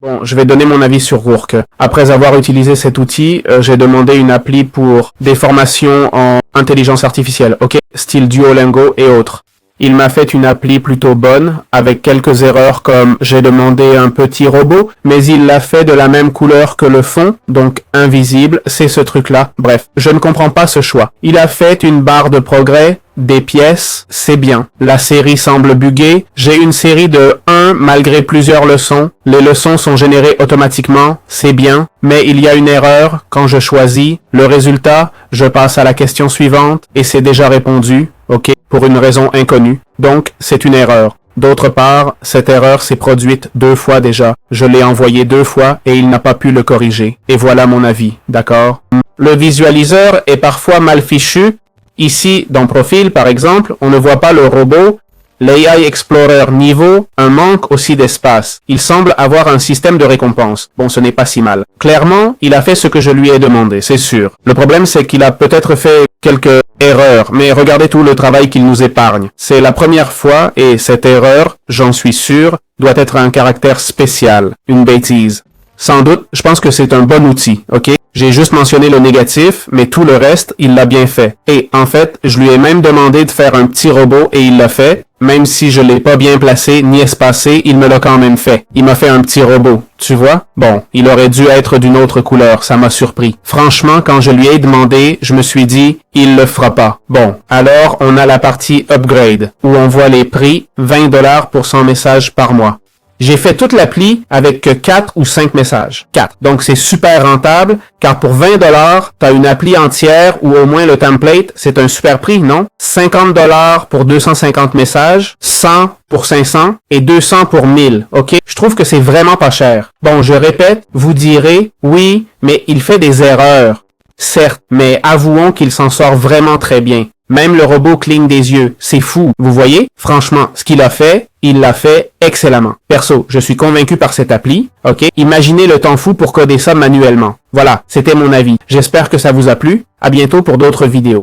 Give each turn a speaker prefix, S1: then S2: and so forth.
S1: Bon, je vais donner mon avis sur Rourke. Après avoir utilisé cet outil, j'ai demandé une appli pour des formations en intelligence artificielle, ok? Style Duolingo et autres. Il m'a fait une appli plutôt bonne, avec quelques erreurs comme j'ai demandé un petit robot, mais il l'a fait de la même couleur que le fond, donc invisible, c'est ce truc-là. Bref, je ne comprends pas ce choix. Il a fait une barre de progrès, des pièces, c'est bien. La série semble buggée. J'ai une série de 1 malgré plusieurs leçons. Les leçons sont générées automatiquement, c'est bien. Mais il y a une erreur quand je choisis. Le résultat, je passe à la question suivante et c'est déjà répondu, ok, pour une raison inconnue. Donc, c'est une erreur. D'autre part, cette erreur s'est produite 2 fois déjà. Je l'ai envoyé 2 fois et il n'a pas pu le corriger. Et voilà mon avis, d'accord? Le visualiseur est parfois mal fichu. Ici, dans Profil, par exemple, on ne voit pas le robot. L'AI Explorer niveau, un manque aussi d'espace. Il semble avoir un système de récompense. Bon, ce n'est pas si mal. Clairement, il a fait ce que je lui ai demandé, c'est sûr. Le problème, c'est qu'il a peut-être fait quelques erreurs, mais regardez tout le travail qu'il nous épargne. C'est la première fois, et cette erreur, j'en suis sûr, doit être un caractère spécial, une bêtise. Sans doute, je pense que c'est un bon outil, ok? J'ai juste mentionné le négatif, mais tout le reste, il l'a bien fait. Et en fait, je lui ai même demandé de faire un petit robot et il l'a fait. Même si je l'ai pas bien placé ni espacé, il me l'a quand même fait. Il m'a fait un petit robot, tu vois? Bon, il aurait dû être d'une autre couleur, ça m'a surpris. Franchement, quand je lui ai demandé, je me suis dit, il le fera pas. Bon, alors on a la partie Upgrade, où on voit les prix, 20 $ pour 100 messages par mois. J'ai fait toute l'appli avec que 4 ou 5 messages. 4. Donc c'est super rentable, car pour 20 $, t'as une appli entière ou au moins le template, c'est un super prix, non? 50 $ pour 250 messages, 100 pour 500 et 200 pour 1000, ok? Je trouve que c'est vraiment pas cher. Bon, je répète, vous direz, oui, mais il fait des erreurs. Certes, mais avouons qu'il s'en sort vraiment très bien. Même le robot cligne des yeux. C'est fou. Vous voyez? Franchement, ce qu'il a fait, il l'a fait excellemment. Perso, je suis convaincu par cette appli. Ok? Imaginez le temps fou pour coder ça manuellement. Voilà, c'était mon avis. J'espère que ça vous a plu. À bientôt pour d'autres vidéos.